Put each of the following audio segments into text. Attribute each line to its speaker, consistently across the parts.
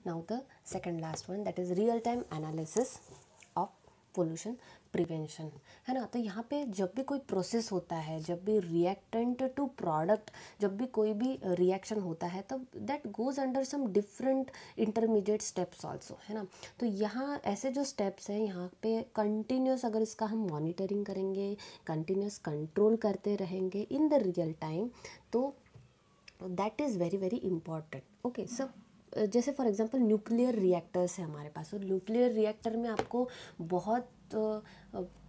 Speaker 1: Now the second last one, that is real time analysis of pollution prevention, है ना। तो यहाँ पे जब भी कोई प्रोसेस होता है, जब भी रिएक्टेंट टू प्रोडक्ट, जब भी कोई भी रिएक्शन होता है, तब that goes under some different intermediate steps also, है ना। तो यहाँ ऐसे जो स्टेप्स हैं, यहाँ पे कंटिन्यूस अगर इसका हम मॉनिटरिंग करेंगे, कंटिन्यूस कंट्रोल करते रहेंगे इन द रियल टाइम, तो that is very very important. Okay, सब जैसे फॉर एग्जांपल न्यूक्लियर रिएक्टर्स है हमारे पास, और न्यूक्लियर रिएक्टर में आपको बहुत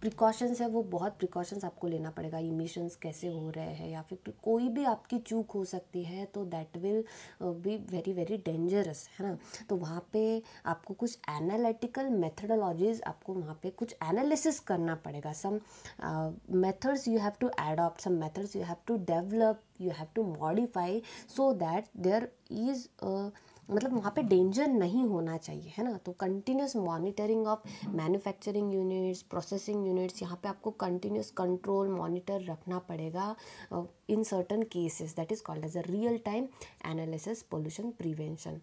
Speaker 1: प्रिकॉशंस है, वो बहुत प्रिकॉशंस आपको लेना पड़ेगा। इमिशंस कैसे हो रहे हैं, या फिर कोई भी आपकी चूक हो सकती है, तो that will be very very dangerous, है ना। तो वहाँ पे आपको कुछ एनालिटिकल मेथडोलॉजीज, आपको वहाँ पे कुछ एनालिसिस करना पड़ेगा। Some methods you have to adopt, some methods you have to develop, you have to modify, so that there is मतलब वहाँ पे डेंजर नहीं होना चाहिए, है ना। तो continuous monitoring of manufacturing units, processing units, यहाँ पे आपको कंटिन्यूस कंट्रोल मॉनिटर रखना पड़ेगा in certain cases, that is called as a real time analysis pollution prevention,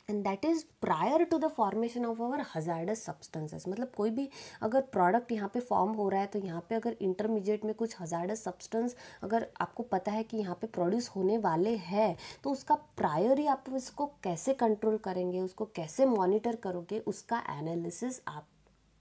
Speaker 1: and that is prior to the formation of our hazardous substances. मतलब कोई भी अगर product यहाँ पे फॉर्म हो रहा है, तो यहाँ पे अगर इंटरमीडिएट में कुछ हजार्डस सब्सटेंस अगर आपको पता है कि यहाँ पे प्रोड्यूस होने वाले हैं, तो उसका प्रायर ही आप इसको कैसे कंट्रोल करेंगे, उसको कैसे मॉनिटर करोगे, उसका एनालिसिस आप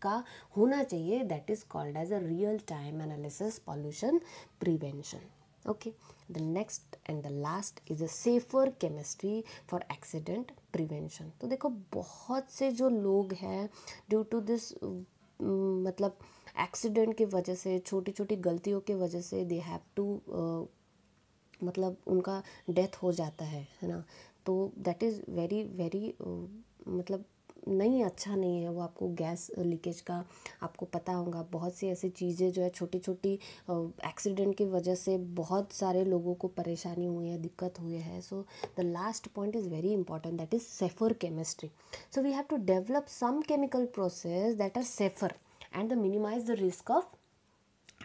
Speaker 1: का होना चाहिए। That is called as a real time analysis pollution prevention. Okay, the next and the last is a safer chemistry for accident prevention। तो देखो बहुत से जो लोग हैं ड्यू टू दिस मतलब एक्सीडेंट की वजह से, छोटी छोटी गलतियों की वजह से दे हैव टू मतलब उनका डेथ हो जाता है ना। तो दैट इज़ वेरी वेरी मतलब नहीं, अच्छा नहीं है वो। आपको गैस लीकेज का आपको पता होगा, बहुत सी ऐसी चीज़ें जो है छोटी छोटी एक्सीडेंट की वजह से बहुत सारे लोगों को परेशानी हुई है, दिक्कत हुई है। So the last point is very important, that is safer chemistry. So we have to develop some chemical process that are safer and the minimize the risk of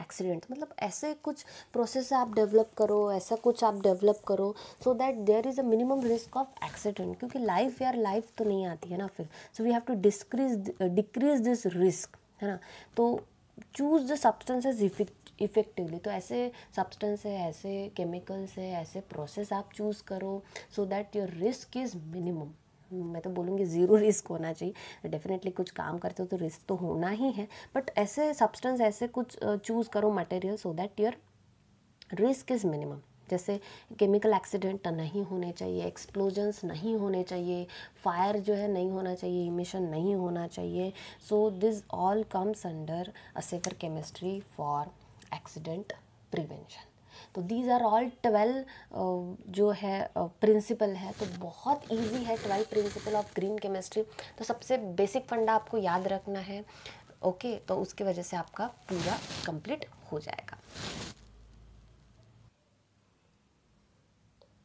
Speaker 1: accident. मतलब ऐसे कुछ प्रोसेस आप डेवलप करो, ऐसा कुछ आप develop करो, so that there is a minimum risk of accident, क्योंकि लाइफ यार लाइफ तो नहीं आती है ना फिर। So we have to decrease this risk, है ना। तो चूज़ द सब्सटेंसेस इफेक्टिवली। तो ऐसे सब्सटेंस है, ऐसे केमिकल्स है, ऐसे प्रोसेस आप चूज़ करो, so that your risk is minimum. मैं तो बोलूँगी ज़ीरो रिस्क होना चाहिए। डेफिनेटली कुछ काम करते हो तो रिस्क तो होना ही है, बट ऐसे सब्सटेंस, ऐसे कुछ चूज़ करो material, so that your risk is minimum. जैसे केमिकल एक्सीडेंट नहीं होने चाहिए, एक्सप्लोजन्स नहीं होने चाहिए, फायर जो है नहीं होना चाहिए, इमिशन नहीं होना चाहिए। So this all comes under a safer chemistry for accident prevention. तो दीज आर ऑल 12 जो है प्रिंसिपल है। तो बहुत इजी है 12 प्रिंसिपल ऑफ ग्रीन केमिस्ट्री। तो सबसे बेसिक फंडा आपको याद रखना है। ओके, तो उसकी वजह से आपका पूरा कंप्लीट हो जाएगा।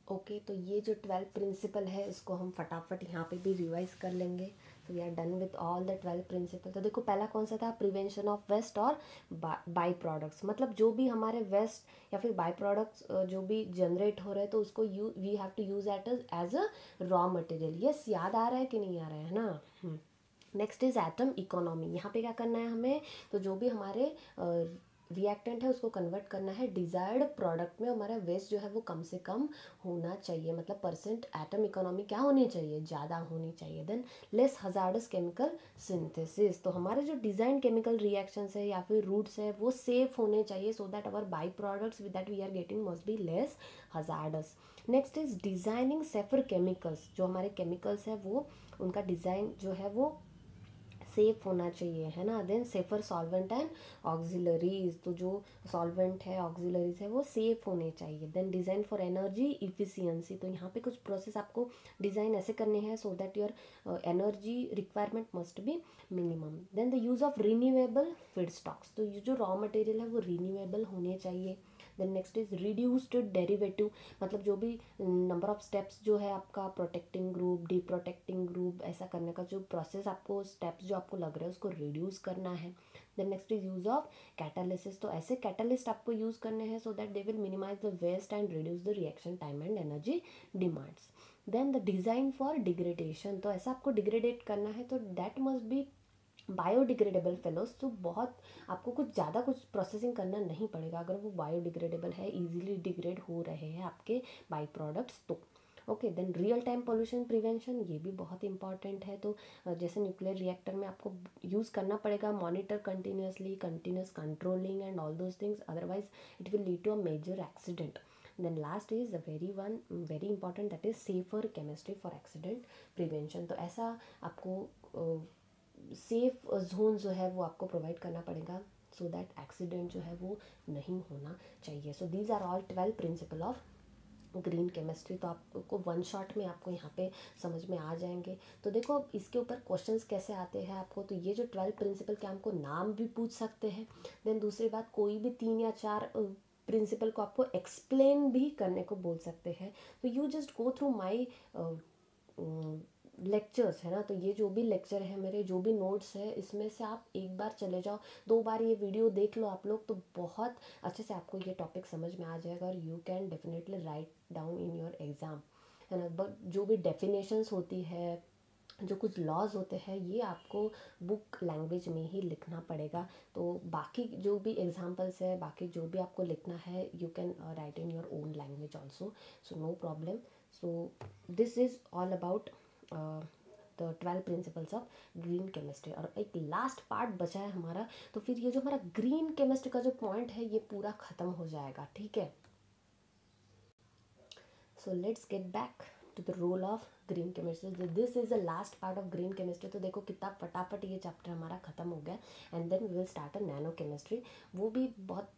Speaker 1: ओके, तो ये जो 12 प्रिंसिपल है, इसको हम फटाफट यहाँ पे भी रिवाइज कर लेंगे। तो we are done with all the 12 principle. तो देखो पहला कौन सा था, प्रिवेंशन ऑफ वेस्ट और बाई प्रोडक्ट्स। मतलब जो भी हमारे वेस्ट या फिर बाई प्रोडक्ट्स जो भी जनरेट हो रहे हैं, तो उसको we have to use at as a raw material. Yes, याद आ रहा है कि नहीं आ रहा है ना। Next is atom economy. यहाँ पे क्या करना है हमें, तो जो भी हमारे रिएक्टेंट है उसको कन्वर्ट करना है डिज़ायर्ड प्रोडक्ट में। हमारा वेस्ट जो है वो कम से कम होना चाहिए, मतलब परसेंट एटम इकोनॉमी क्या होनी चाहिए, ज़्यादा होनी चाहिए। Than less hazardous chemical synthesis. तो हमारे जो डिज़ाइन केमिकल रिएक्शंस है या फिर रूट्स है वो सेफ होने चाहिए, so that our by products with that we are getting must be less hazardous. Next is designing safer chemicals. जो हमारे केमिकल्स है वो उनका डिज़ाइन जो है वो सेफ होना चाहिए, है ना। Then safer solvent and auxiliaries. तो जो सॉल्वेंट है, ऑक्सिलरीज है, वो सेफ होने चाहिए। Then design for energy efficiency. तो यहाँ पे कुछ प्रोसेस आपको डिज़ाइन ऐसे करने हैं so that your energy requirement must be minimum. Then the use of renewable feedstocks. तो ये जो रॉ मटेरियल है वो रिन्यूएबल होने चाहिए। Then next is reduced derivative. मतलब जो भी नंबर ऑफ स्टेप्स जो है आपका, protecting group, deprotecting group, ऐसा करने का जो प्रोसेस आपको, स्टेप्स जो आपको लग रहे हैं उसको रिड्यूस करना है। Then next is use of catalysis. तो ऐसे कैटालिस्ट आपको यूज़ करने हैं so that they will minimize the waste and reduce the reaction time and energy demands. Then the design for degradation, तो ऐसा आपको डिग्रेडेट करना है तो that must be biodegradable fellows, तो बहुत आपको कुछ ज़्यादा कुछ प्रोसेसिंग करना नहीं पड़ेगा अगर वो बायोडिग्रेडेबल है, इजीली डिग्रेड हो रहे हैं आपके बाई प्रोडक्ट्स तो। Okay, then real time pollution prevention, ये भी बहुत इंपॉर्टेंट है। तो जैसे न्यूक्लियर रिएक्टर में आपको यूज़ करना पड़ेगा monitor continuously, continuous controlling and all those things, otherwise it will lead to a major accident. Then last is the very important, that is safer chemistry for accident prevention. तो ऐसा आपको safe zone जो है वो आपको provide करना पड़ेगा so that accident जो है वो नहीं होना चाहिए। So these are all 12 principle of green chemistry. तो आपको वन शॉट में आपको यहाँ पे समझ में आ जाएंगे। तो देखो अब इसके ऊपर क्वेश्चंस कैसे आते हैं आपको, तो ये जो 12 प्रिंसिपल के हमको नाम भी पूछ सकते हैं। देन दूसरी बात, कोई भी 3 या 4 प्रिंसिपल को आपको एक्सप्लेन भी करने को बोल सकते हैं। तो you just go through my lectures, है ना। तो ये जो भी लेक्चर है, मेरे जो भी नोट्स है, इसमें से आप एक बार चले जाओ, 2 बार ये वीडियो देख लो आप लोग, तो बहुत अच्छे से आपको ये टॉपिक समझ में आ जाएगा और you can definitely write down in your exam, है ना। बट जो भी डेफिनेशंस होती है, जो कुछ लॉज होते हैं, ये आपको बुक लैंग्वेज में ही लिखना पड़ेगा। तो बाकी जो भी एग्जांपल्स है, बाकी जो भी आपको लिखना है, you can write in your own language also, so no problem. So this is all about the 12 principles of green chemistry. और एक लास्ट पार्ट बचा है हमारा, तो फिर ये जो हमारा ग्रीन केमिस्ट्री का जो पॉइंट है ये पूरा ख़त्म हो जाएगा, ठीक है। So let's get back to the role of green chemistry. This is the last part of green chemistry. तो देखो कितना फटाफट ये चैप्टर हमारा ख़त्म हो गया। And then we will start a nano chemistry, वो भी बहुत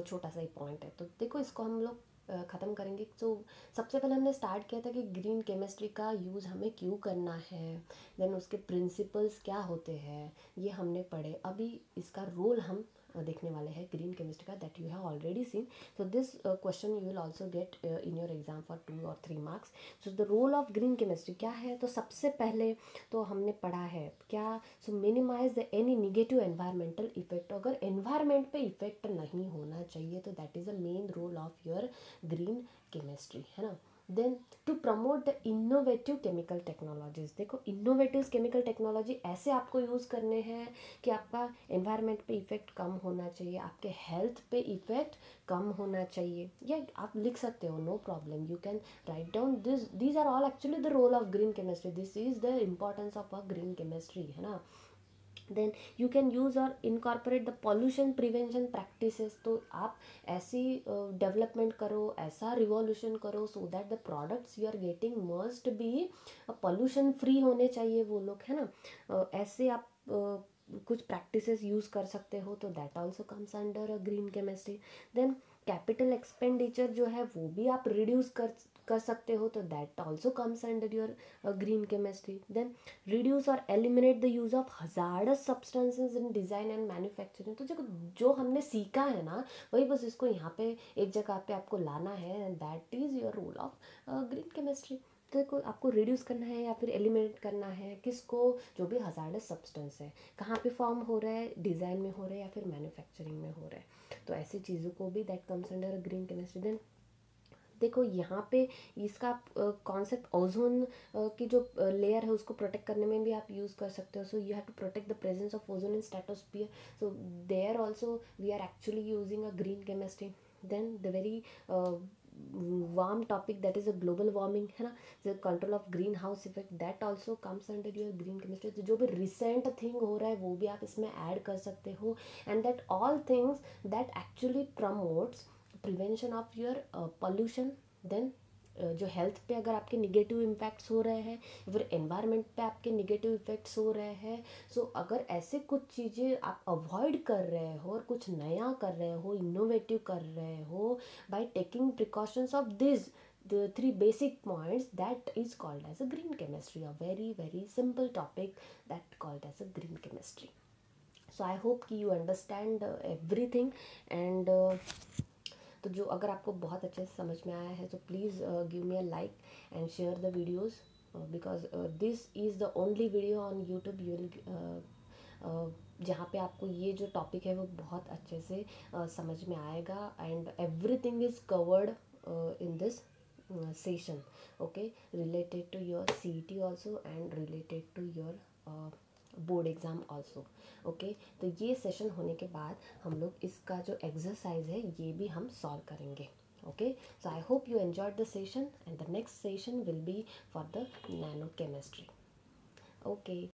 Speaker 1: छोटा सा ही पॉइंट है। तो देखो इसको हम लोग ख़त्म करेंगे। तो सबसे पहले हमने स्टार्ट किया था कि ग्रीन केमिस्ट्री का यूज़ हमें क्यों करना है, देन उसके प्रिंसिपल्स क्या होते हैं, ये हमने पढ़े। अभी इसका रोल हम देखने वाले हैं ग्रीन केमिस्ट्री का, that you have already seen. So this question you will also get in your exam for 2 और 3 marks. So the role of green chemistry क्या है, तो सबसे पहले तो हमने पढ़ा है क्या, so minimize the any negative environmental effect. अगर एनवायरमेंट पे इफेक्ट नहीं होना चाहिए तो that is a main role of your green chemistry, है ना। Then to promote the innovative chemical technologies. देखो इनोवेटिव केमिकल टेक्नोलॉजी ऐसे आपको यूज़ करने हैं कि आपका एनवायरनमेंट पे इफ़ेक्ट कम होना चाहिए, आपके हेल्थ पे इफ़ेक्ट कम होना चाहिए। या आप लिख सकते हो, no problem, you can write down this. These are all actually the role of green chemistry, this is the importance of a green chemistry, है ना। देन यू कैन यूज़ और incorporate the pollution prevention practices. तो आप ऐसी development करो, ऐसा revolution करो so that the products you are getting must be pollution free होने चाहिए वो लोग, है ना। ऐसे आप कुछ प्रैक्टिसेस यूज़ कर सकते हो, तो that also comes under a green chemistry. Then capital expenditure जो है वो भी आप रिड्यूस कर सकते हो, तो that also comes under your green chemistry. Then reduce और eliminate the use of hazardous substances in design and manufacturing. तो जो हमने सीखा है ना, वही बस इसको यहाँ पे एक जगह पे आपको लाना है, and that is your role of green chemistry. तो देखो आपको रिड्यूस करना है या फिर एलिमिनेट करना है किसको, जो भी हजार्डस सब्सटेंस है, कहाँ पे फॉर्म हो रहा है, डिज़ाइन में हो रहा है या फिर मैन्युफैक्चरिंग में हो रहा है, तो ऐसी चीज़ों को भी that comes under green chemistry. Then देखो यहाँ पे इसका कॉन्सेप्ट ओजोन की जो लेयर है उसको प्रोटेक्ट करने में भी आप यूज़ कर सकते हो। So you have to protect the presence of ozone in stratosphere, so there also we are actually using a green chemistry. Then the very warm topic that is a global warming, है ना, the control of greenhouse effect, that also comes under your green chemistry. तो जो भी recent thing हो रहा है वो भी आप इसमें ऐड कर सकते हो, and that all things that actually promotes prevention of your pollution. Then जो हेल्थ पे अगर आपके निगेटिव इम्पैक्ट्स हो रहे हैं या फिर एनवायरनमेंट पे आपके निगेटिव इफेक्ट्स हो रहे हैं, सो अगर ऐसे कुछ चीज़ें आप अवॉइड कर रहे हो और कुछ नया कर रहे हो, इनोवेटिव कर रहे हो, by taking precautions of this the 3 basic points, that is called as a green chemistry, a very very simple topic that called as a green chemistry. So I hope कि you understand everything, and तो जो अगर आपको बहुत अच्छे से समझ में आया है तो please give me a like and share the videos, because this is the only video on YouTube you will जहाँ पे आपको ये जो टॉपिक है वो बहुत अच्छे से समझ में आएगा, and everything is covered in this session, okay, related to your CET also and related to your board exam also, okay. तो ये सेशन होने के बाद हम लोग इसका जो एक्सरसाइज है ये भी हम सॉल्व करेंगे, okay. So I hope you enjoyed the session and the next session will be for the nano chemistry, okay.